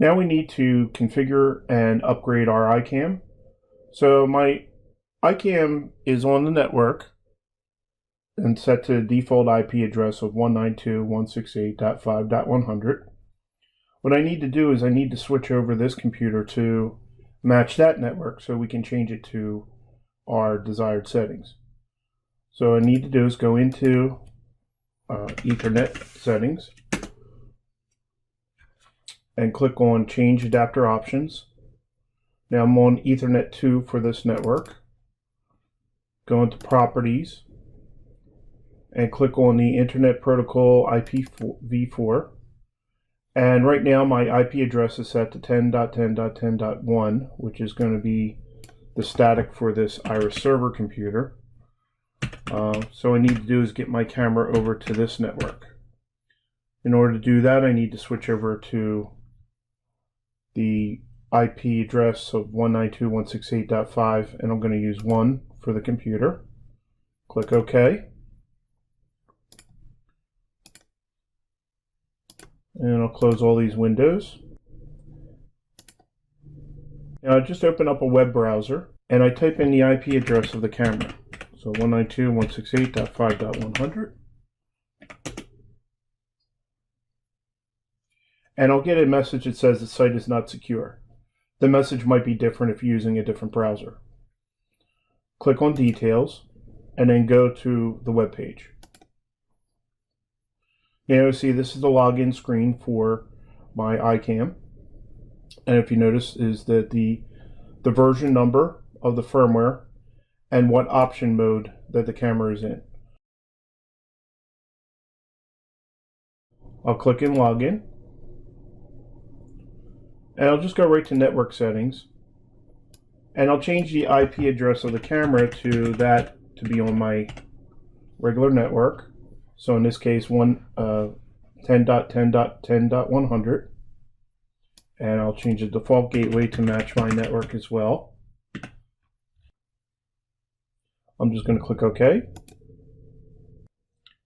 Now we need to configure and upgrade our iCAM. So my iCAM is on the network and set to the default IP address of 192.168.5.100. What I need to do is I need to switch over this computer to match that network so we can change it to our desired settings. So what I need to do is go into Ethernet settings and click on Change Adapter Options. Now I'm on Ethernet 2 for this network. Go into Properties and click on the Internet Protocol IPv4. And right now my IP address is set to 10.10.10.1, which is going to be the static for this Iris server computer. So what I need to do is get my camera over to this network. In order to do that, I need to switch over to the IP address of 192.168.5, and I'm going to use 1 for the computer. Click OK. And I'll close all these windows. Now I just open up a web browser and I type in the IP address of the camera. So 192.168.5.100. And I'll get a message that says the site is not secure. The message might be different if you're using a different browser. Click on Details and then go to the web page. Now you see this is the login screen for my iCAM. And if you notice is that the version number of the firmware and what option mode that the camera is in. I'll click in Login. And I'll just go right to Network Settings. And I'll change the IP address of the camera to that to be on my regular network. So in this case, 10.10.10.100. And I'll change the default gateway to match my network as well. I'm just going to click OK.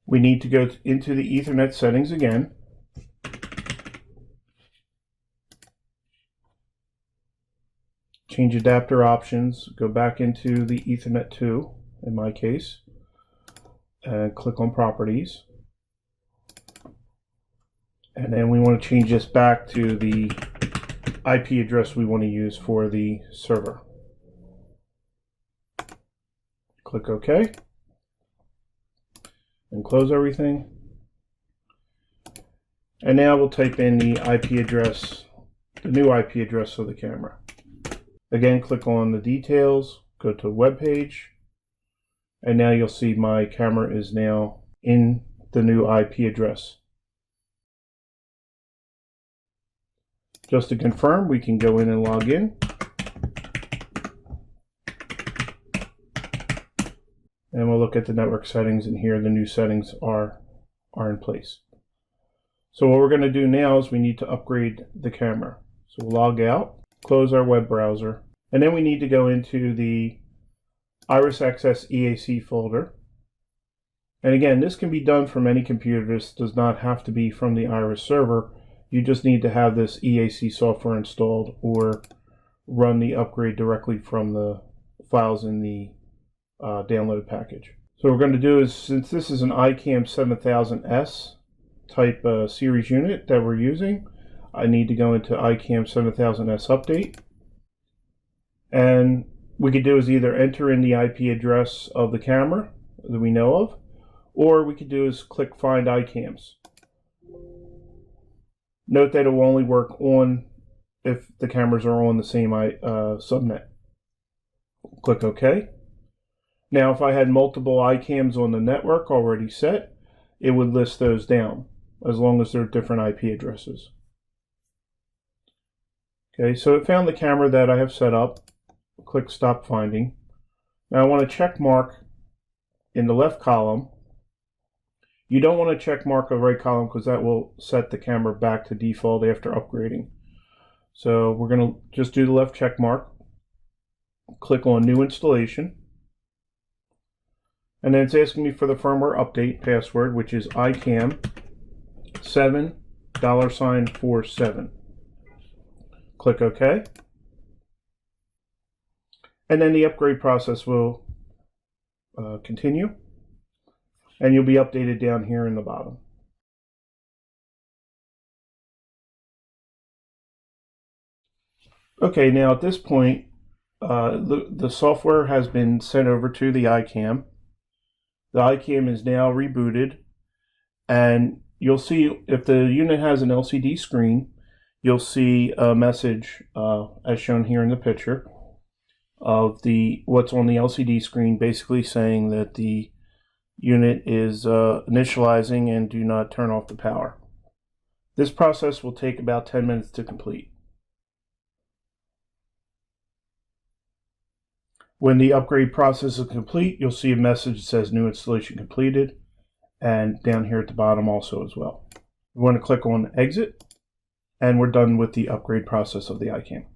We need to go into the Ethernet settings again. Change adapter options, go back into the Ethernet 2 in my case, and click on Properties. And then we want to change this back to the IP address we want to use for the server. Click OK. And close everything. And now we'll type in the IP address, the new IP address of the camera. Again, click on the details, go to web page, and now you'll see my camera is now in the new IP address. Just to confirm, we can go in and log in. And we'll look at the network settings, and here the new settings are in place. So what we're going to do now is we need to upgrade the camera. So we'll log out, close our web browser, and then we need to go into the Iris Access EAC folder. And again, this can be done from any computer. This does not have to be from the Iris server. You just need to have this EAC software installed or run the upgrade directly from the files in the download package. So what we're going to do is, since this is an iCAM 7000S type series unit that we're using, I need to go into iCAM 7000S update. And we could do is either enter in the IP address of the camera that we know of, or we could do is click Find iCAMs. Note that it will only work on if the cameras are on the same subnet. Click OK. Now if I had multiple iCAMs on the network already set, it would list those down as long as they're different IP addresses. Okay, so it found the camera that I have set up. Click Stop Finding. Now I want to check mark in the left column. You don't want to check mark the right column because that will set the camera back to default after upgrading. So we're going to just do the left check mark. Click on New Installation. And then it's asking me for the firmware update password, which is iCAM $7 $47. Click OK. And then the upgrade process will continue, and you'll be updated down here in the bottom. Okay, now at this point, the software has been sent over to the iCAM. The iCAM is now rebooted, and you'll see if the unit has an LCD screen, you'll see a message as shown here in the picture of what's on the LCD screen, basically saying that the unit is initializing and do not turn off the power. This process will take about 10 minutes to complete. When the upgrade process is complete, you'll see a message that says new installation completed, and down here at the bottom also as well. We want to click on exit, and we're done with the upgrade process of the iCAM.